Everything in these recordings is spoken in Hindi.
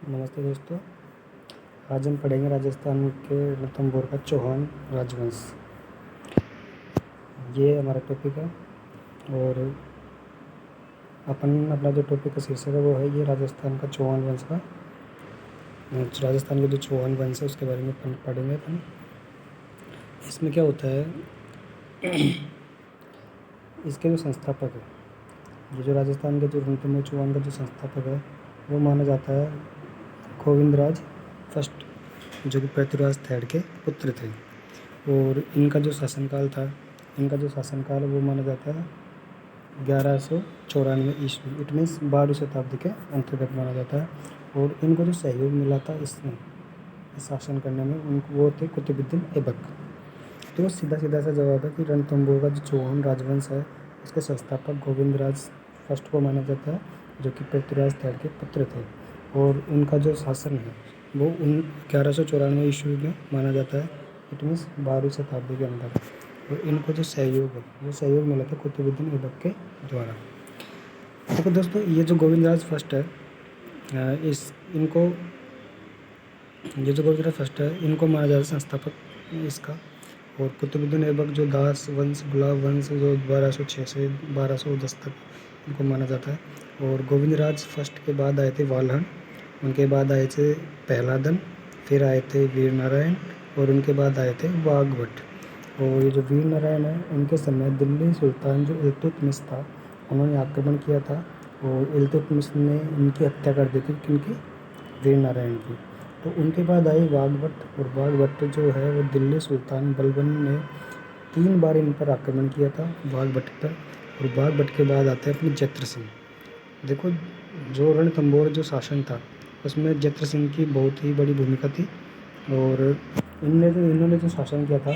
नमस्ते दोस्तों। आज हम पढ़ेंगे राजस्थान के रणथंभौर का चौहान राजवंश। ये हमारा टॉपिक है और अपन अपना जो टॉपिक का शीर्षक है वो है ये राजस्थान का चौहान वंश का। राजस्थान के जो चौहान वंश है उसके बारे में पढ़ेंगे अपन। इसमें क्या होता है, इसके जो संस्थापक है, ये जो राजस्थान के जो रणथंभौर चौहान का जो संस्थापक है वो माना जाता है गोविंदराज फर्स्ट, जो कि पृथ्वीराज थर्ड के पुत्र थे। और इनका जो शासनकाल वो माना जाता है 1194 ईस्वी, इट मीन्स 12वीं शताब्दी के अंतर्गत माना जाता है। और इनको जो सहयोग मिला था इसमें शासन करने में उनको वो थे कुतुबुद्दीन ऐबक। तो सीधा सा जवाब है कि रणथंभौर का जो चौहान राजवंश है इसके संस्थापक गोविंदराज फर्स्ट को माना जाता है, जो कि पृथ्वीराज थर्ड के पुत्र थे। और उनका जो शासन है वो 1194 ईस्वी में माना जाता है, इट मीन्स 12वीं शताब्दी के अंदर। और इनको जो सहयोग है वो सहयोग मिला था कुतुबुद्दीन ऐबक के द्वारा। देखो दोस्तों, ये जो गोविंदराज फर्स्ट है इनको माना जाता है संस्थापक इसका। और कुतुबुद्दीन ऐबक जो दास वंश, गुलाब वंश जो 1206 से 1210 तक इनको माना जाता है। और गोविंदराज फर्स्ट के बाद आए थे वाल्हण, उनके बाद आए थे पहलादन, फिर आए थे वीर नारायण और उनके बाद आए थे वाघभट। और ये जो वीर नारायण है उनके समय दिल्ली सुल्तान जो इल्तुतमिश था उन्होंने आक्रमण किया था और इल्तुतमिश ने इनकी हत्या कर दी थी, किनकी? वीर नारायण की। तो उनके बाद आई वाघभट, और वाघभट जो है वो दिल्ली सुल्तान बलबन ने 3 बार इन पर आक्रमण किया था वाघभट पर। और वाघभट के बाद आते हैं अपने जत्र सिंह। देखो, जो रणथंभौर जो शासन था उसमें जत्र सिंह की बहुत ही बड़ी भूमिका थी। और इन्होंने जो शासन किया था,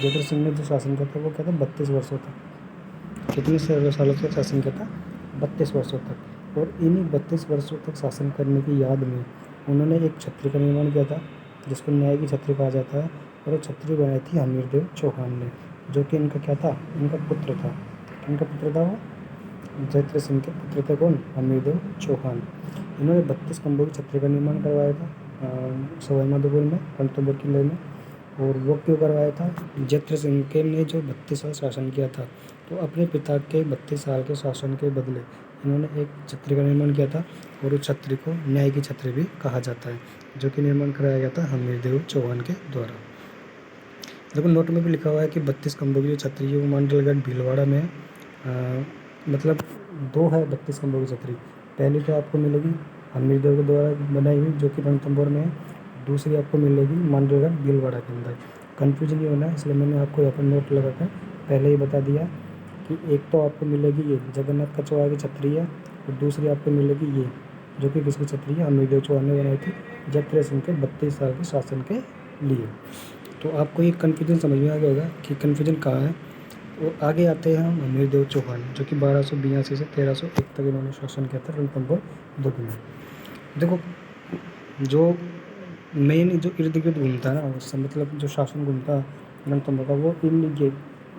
जत्र सिंह ने जो शासन किया था वो क्या था, 32 वर्षों तक। कितने सालों तक शासन किया था? 32 वर्षों तक। और इन्हीं 32 वर्षों तक शासन करने की याद में उन्होंने एक छत्री का निर्माण किया था जिसको न्याय की छत्री कहा जाता है। और वो छत्री बनाई थी हमीरदेव चौहान ने, जो कि इनका क्या था, इनका पुत्र था। इनका पुत्र था वो जत्र सिंह के पुत्र थे कौन? हमीरदेव चौहान। इन्होंने 32 खंभों की छत्री का निर्माण करवाया था सवाई माधोपुर में, रणथंभौर किले में। और वो क्यों करवाया था? जत्र सिंह के ने जो 32 साल शासन किया था, तो अपने पिता के 32 साल के शासन के बदले इन्होंने एक छत्री का निर्माण किया था। और उस छत्री को न्याय की छत्री भी कहा जाता है, जो कि निर्माण कराया गया था हमीरदेव चौहान के द्वारा। देखो, नोट में भी लिखा हुआ है कि 32 खंभों की जो छत्री है वो मांडलगढ़ भीलवाड़ा में मतलब 2 है 32 खंभों की छत्री। पहली तो आपको मिलेगी हमीरदेव के द्वारा बनाई हुई, जो कि रणथंभौर में है। दूसरी आपको मिलेगी मांडलगढ़ भीलवाड़ा के अंदर। कन्फ्यूजन नहीं होना है, इसलिए मैंने आपको यहाँ पर नोट लगा कर पहले ही बता दिया कि एक तो आपको मिलेगी ये जगन्नाथ का चौहान की छत्री है, और दूसरी आपको मिलेगी ये, जो कि किसकी छत्री है? हमीरदेव चौहान ने बनाई थी जत्र सिंह के 32 साल के शासन के लिए। तो आपको ये कन्फ्यूजन समझ में आ गया होगा कि कन्फ्यूजन कहाँ है। और आगे आते हैं हम हमीरदेव चौहान, जो कि 1282 से 1301 तक इन्होंने शासन किया था रणथंभौर दुर्ग में। देखो, जो मेन जो इर्द गिर्द घूमता है ना, उससे मतलब जो शासन घूमता रणथंभौर का, वो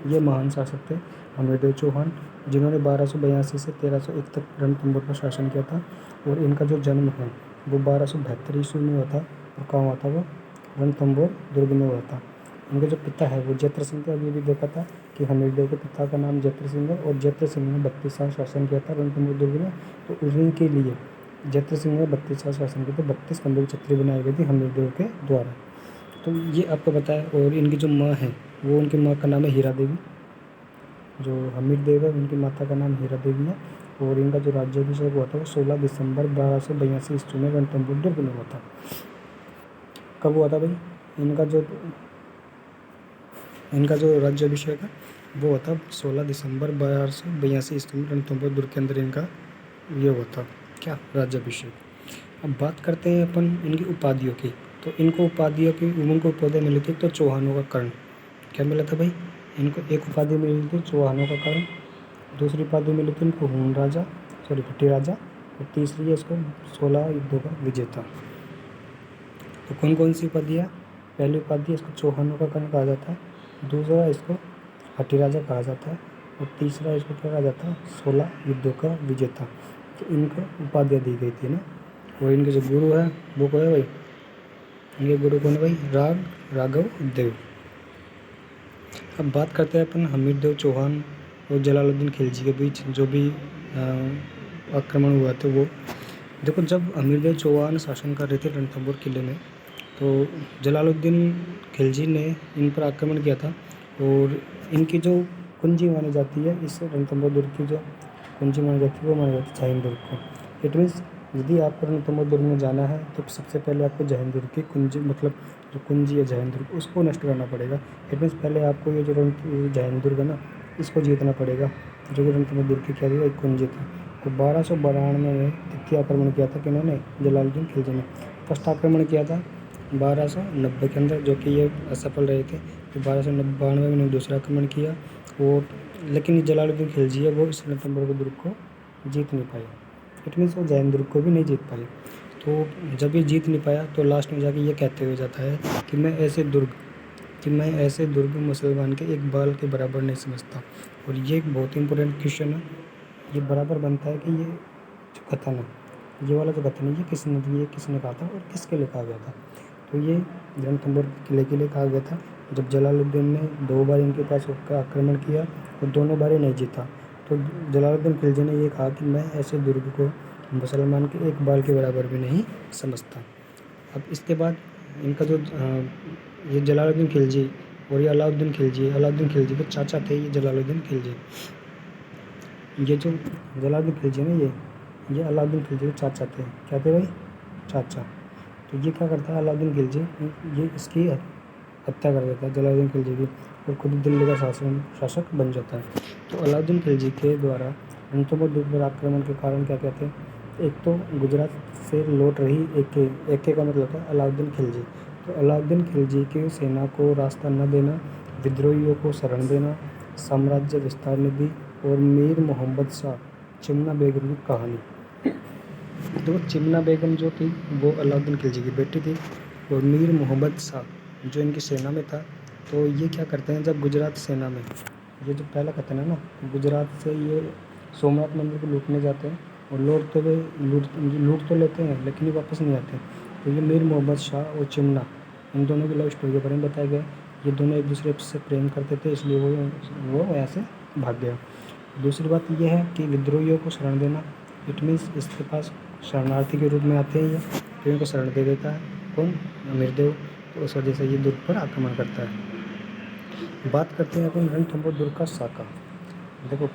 ये महान शासक थे हमीरदेव चौहान, जिन्होंने 1282 से 1301 तक रणथंभौर पर शासन किया था। और इनका जो जन्म है वो 1272 ईस्वी में हुआ था। और कहाँ हुआ था वो? रणथंभौर दुर्ग में हुआ था। इनके जो पिता है वो जत्र सिंह थे। अभी भी देखा था कि हमीरदेव के पिता का नाम जत्र सिंह है, और जत्र सिंह ने 32 साल शासन किया था रणथंभौर दुर्ग में। तो उन्हीं के लिए जत्र सिंह ने 32 साल शासन किया, तो 32 खंभों की छत्री बनाई गई थी हमीरदेव के द्वारा। तो ये आपको पता है। और इनकी जो माँ है वो, उनकी माँ का नाम है हीरा देवी। जो हमीरदेव है उनकी माता का नाम हीरा देवी है। और इनका जो राज्याभिषेक हुआ था वो 16 दिसंबर 1282 ईस्वी में रणथंभौर दुर्ग में हुआ था। कब हुआ था भाई? इनका जो राज्याभिषेक है वो हुआ था 16 दिसंबर 1282 ईस्वी में रणथंभौर दुर्ग के अंदर इनका ये हुआ था, क्या? राज्याभिषेक। अब बात करते हैं अपन इनकी उपाधियों की। तो इनको उपाधि मिली थी, तो चौहानों का कर्ण। क्या मिला था भाई? इनको एक उपाधि मिली थी चौहानों का कर्ण, दूसरी उपाधि मिली थी इनको भट्टी राजा, और तीसरी है इसको 16 युद्धों का विजेता। तो कौन कौन सी उपाधि है? पहली उपाधि इसको चौहानों का कर्ण कहा जाता है, दूसरा इसको भट्टी राजा कहा जाता है, और तीसरा इसको क्या कहा जाता है? 16 युद्धों का विजेता। तो इनको उपाधियाँ दी गई थी ना। और इनके जो गुरु है वो कौन है भाई, इनके गुरु कौन है भाई, राघव देव। अब बात करते हैं अपन हमीर देव चौहान और जलालुद्दीन खिलजी के बीच जो भी आक्रमण हुआ था वो। देखो, जब हमीर देव चौहान शासन कर रहे थे रणथंभौर किले में, तो जलालुद्दीन खिलजी ने इन पर आक्रमण किया था। और इनकी जो कुंजी मानी जाती है, इस रणथंभौर दुर्ग की जो कुंजी मानी जाती है वो मानी जाती है जैन दुर्ग को। इट मीन्स यदि आपको रणथंभौर दुर्ग में जाना है तो सबसे पहले आपको जैन दुर्ग की कुंजी, मतलब जो कुंजी है जैन दुर्ग, उसको नष्ट करना पड़ेगा। इट मीन्स पहले आपको ये जो जैन दुर्ग है ना, इसको जीतना पड़ेगा, जो कि रणथंभौर दुर्ग की क्या थी, एक कुंजी थी। तो 1292 में तित्ती आक्रमण किया था किन्होंने, जलालुद्दीन खिलजी ने। फर्स्ट आक्रमण किया था 1290 के अंदर, जो कि ये असफल रहे थे। तो 1292 में इन्होंने दूसरा आक्रमण किया, और लेकिन जलालुद्दीन खिलजी है वो इस रणथंभौर दुर्ग को जीत नहीं पाए। इट मीन्स वो जैन दुर्ग को भी नहीं जीत पाए। तो जब ये जीत नहीं पाया तो लास्ट में जाके ये कहते हुए जाता है कि मैं ऐसे दुर्ग मुसलमान के एक बाल के बराबर नहीं समझता। और ये एक बहुत ही इंपॉर्टेंट क्वेश्चन है। ये बराबर बनता है कि ये जो कथन है, ये वाला जो कथन है, ये किसने कहा था और किसके लिए कहा गया था। तो ये रणथंभौर किले के लिए कहा गया था। जब जलालुद्दीन ने 2 बार इनके पास होकर आक्रमण किया और दोनों बार ही नहीं जीता, तो जलालुद्दीन खिलजी ने ये कहा कि मैं ऐसे दुर्ग को मुसलमान के एक बाल के बराबर भी नहीं समझता। अब इसके बाद इनका जो ये जलालुद्दीन खिलजी और ये अलाउद्दीन खिलजी के चाचा थे ये जलालुद्दीन खिलजी। ये जो जलालुद्दीन खिलजी ना, ये अलाउद्दीन खिलजी के चाचा थे। क्या थे भाई, चाचा। तो ये क्या करता है अलाउद्दीन खिलजी, ये इसकी हत्या कर देता है जलालुद्दीन खिलजी की, और खुद दिल्ली का शासक बन जाता है। तो अलाउद्दीन खिलजी के द्वारा रणथंभौर दुर्ग पर आक्रमण के कारण क्या कहते हैं, एक तो गुजरात से लौट रही एके का मतलब था अलाउद्दीन खिलजी। तो अलाउद्दीन खिलजी की सेना को रास्ता न देना, विद्रोहियों को शरण देना, साम्राज्य विस्तार निधि और मीर मोहम्मद शाह चिमना बेगम की कहानी। तो चिमना बेगम जो थी वो अलाउद्दीन खिलजी की बेटी थी, और मीर मोहम्मद शाह जो इनकी सेना में था। तो ये क्या करते हैं, जब गुजरात सेना में, ये जो पहला कथन है ना, गुजरात से ये सोमनाथ मंदिर को लूटने जाते हैं, और लौटते हुए लूट तो लेते हैं लेकिन ये वापस नहीं आते। तो ये मीर मोहम्मद शाह और चिमना, इन दोनों की लव स्टोरी के बारे में बताया गया। ये दोनों एक दूसरे से प्रेम करते थे, इसलिए वो यहाँ से भाग गया। दूसरी बात यह है कि विद्रोहियों को शरण देना। इट मीन्स इसके पास शरणार्थी के रूप में आते हैं ये, तो इनको शरण दे देता है कौन, अमीर देव। तो उस वजह से ये दुर्ग पर आक्रमण करता है। बात करते हैं अपन रणथंभौर दुर्ग का साका। देखो,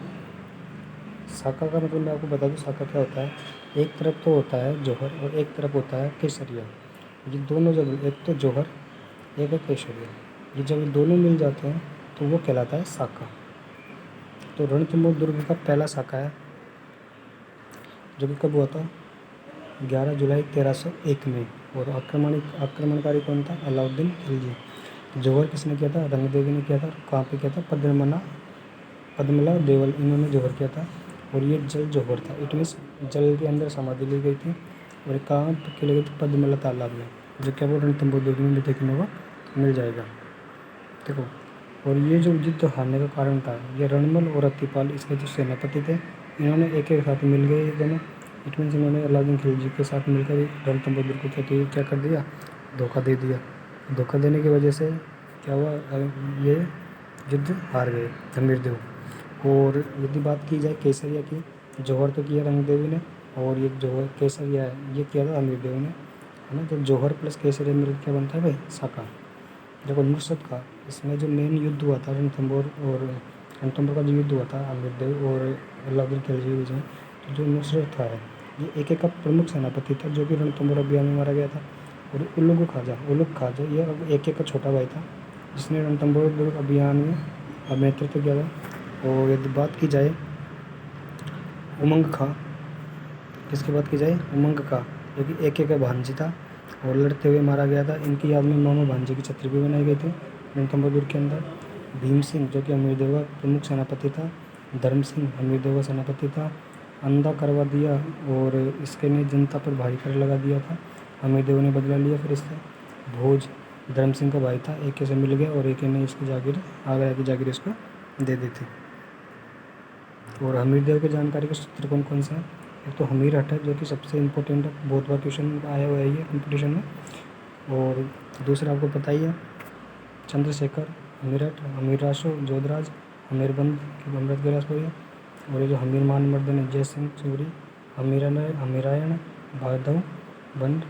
साका का मतलब मैं आपको बता दूँ साका क्या होता है। एक तरफ तो होता है जौहर और एक तरफ होता है केसरिया। ये दोनों जब, एक तो जौहर एक है केसरिया, ये जब ये दोनों मिल जाते हैं तो वो कहलाता है साका। तो रणथंभौर दुर्ग का पहला साका है जो कि कब हुआ था, 11 जुलाई 1301 में। और आक्रमणकारी कौन था, अलाउद्दीन खिलजी। जौहर किसने किया था, रंगदेवी ने किया था। कहाँ पे किया था, पद्मला देवल, इन्होंने जौहर किया था। और ये जल जौहर था। इट मीन्स जल के अंदर समाधि ली गई थी, और कहाँ पे ली गई थी, पद्मला तालाब में, जो क्या वो रणथंभौर दुर्ग में देखने को मिल जाएगा। देखो, और ये जो युद्ध हारने का कारण था, ये रणमल और रत्तीपाल इसके जो सेनापति थे, इन्होंने एक साथ मिल गए ये दोनों। इट मीन्स इन्होंने अलाउद्दीन खिलजी के साथ मिलकर रणथंभौर दुर्ग को क्या कर दिया, धोखा दे दिया। धोखा देने की वजह से क्या हुआ, ये युद्ध हार गए हमीर देव। और यदि बात की जाए केसरिया की, जौहर तो किया रंगदेवी ने, और ये जौहर केसरिया है ये किया था हमीर देव ने, है ना। जब जौहर प्लस केसरिया मिलकर क्या बनता है भाई, साका। देखो, नुसरत का इसमें जो मेन युद्ध हुआ था रणथंभौर का जो युद्ध हुआ था अमीर देव और अलाउद्दीन खिलजी के बीच में, तो जो नुसरत था ये एक का प्रमुख सेनापति था, जो कि रणथंभौर अभियान में मारा गया था। और उलुग खाजा ये एक का छोटा भाई था, जिसने रणथंभौर दुर्ग अभियान में नेतृत्व किया था। और यदि बात की जाए उमंग खां, किसकी बात की जाए, उमंग खां, जो कि एक का भांजी था और लड़ते हुए मारा गया था। इनकी याद में मामा भांजे की छतरी भी बनाई गई थी रणथंभौर दुर्ग के अंदर। भीम सिंह, जो कि अमीर देव का प्रमुख सेनापति था। धर्म सिंह अमीर देव का सेनापति था। अंधा करवा दिया, और इसके ने जनता पर भारी कर लगा दिया था। अमीर देव ने बदला लिया फिर इससे। भोज धर्म सिंह का भाई था, एक से मिल गया और एक ने इसकी जागीर, आगरा की जागीर इसको दे दी थी। और अमीर देव की जानकारी के सूत्र कौन कौन से हैं, एक तो हमीर हट है जो कि सबसे इम्पोर्टेंट है, बहुत बार क्वेश्चन आया हुआ है ये कंपटीशन में। और दूसरा आपको पता ही है, चंद्रशेखर, हमीरठ, हमीर रासो, जोधराज, हमीरबंद की अमृत गिलास हो गया। और ये जो हमीर मान मर्दन है, जय सिंह सूरी, हमीरायण, भादव बंड।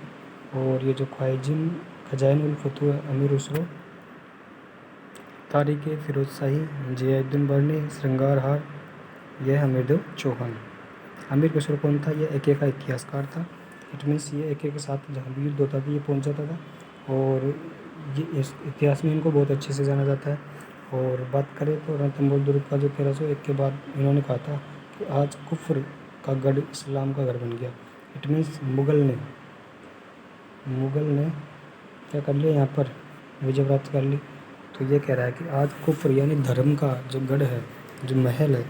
और ये जो ख्वाजिन खजाइन उल फतू है, अमीर उसरो, तारिक फिरोज शाही, जियाउद्दीन बर्नी, श्रृंगार हार, यह हमीरदेव चौहान। अमीर खुसरो कौन था? ये एके का इतिहासकार था। इट मीन्स ये एके के साथ जहाँ भी युद्ध होता था ये पहुँच जाता था, और ये इस इतिहास में इनको बहुत अच्छे से जाना जाता है। और बात करें तो रणथंभौर दुर्ग का जो 1301 के बाद इन्होंने कहा था कि आज कुफ्र का गढ़ इस्लाम का घर बन गया। इट मीन्स मुग़ल ने क्या कर लिया यहाँ पर, विजय प्राप्त कर ली। तो ये कह रहा है कि आज कुफ्र यानी धर्म का जो गढ़ है, जो महल है,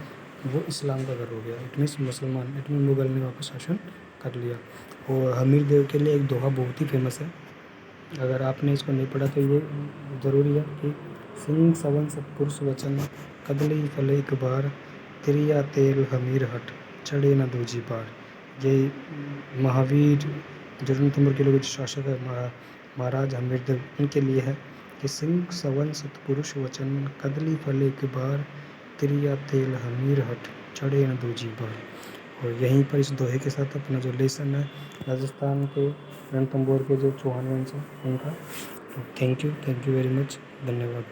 वो इस्लाम का घर हो गया। इट मीन्स मुसलमान, इट मीन मुग़ल ने वापस शासन कर लिया। और हमीर देव के लिए एक दोहा बहुत ही फेमस है, अगर आपने इसको नहीं पढ़ा तो ये ज़रूरी है कि सिंह सवन सतपुरुष वचन, कदली फले एक बार, तिरिया तेल हमीर हट, चढ़े न दूजी पार। ये महावीर जो रणथंभौर के लोग शासक है महाराज हमीरदेव, उनके लिए है कि सिंह सवन सतपुरुष वचन, कदली फले एक बार, तिरिया तेल हमीर हट, चढ़े न दूजी बार। और यहीं पर इस दोहे के साथ अपना जो लेसन है राजस्थान के रणथंभौर के जो चौहान वंश है उनका। तो थैंक यू वेरी मच, धन्यवाद।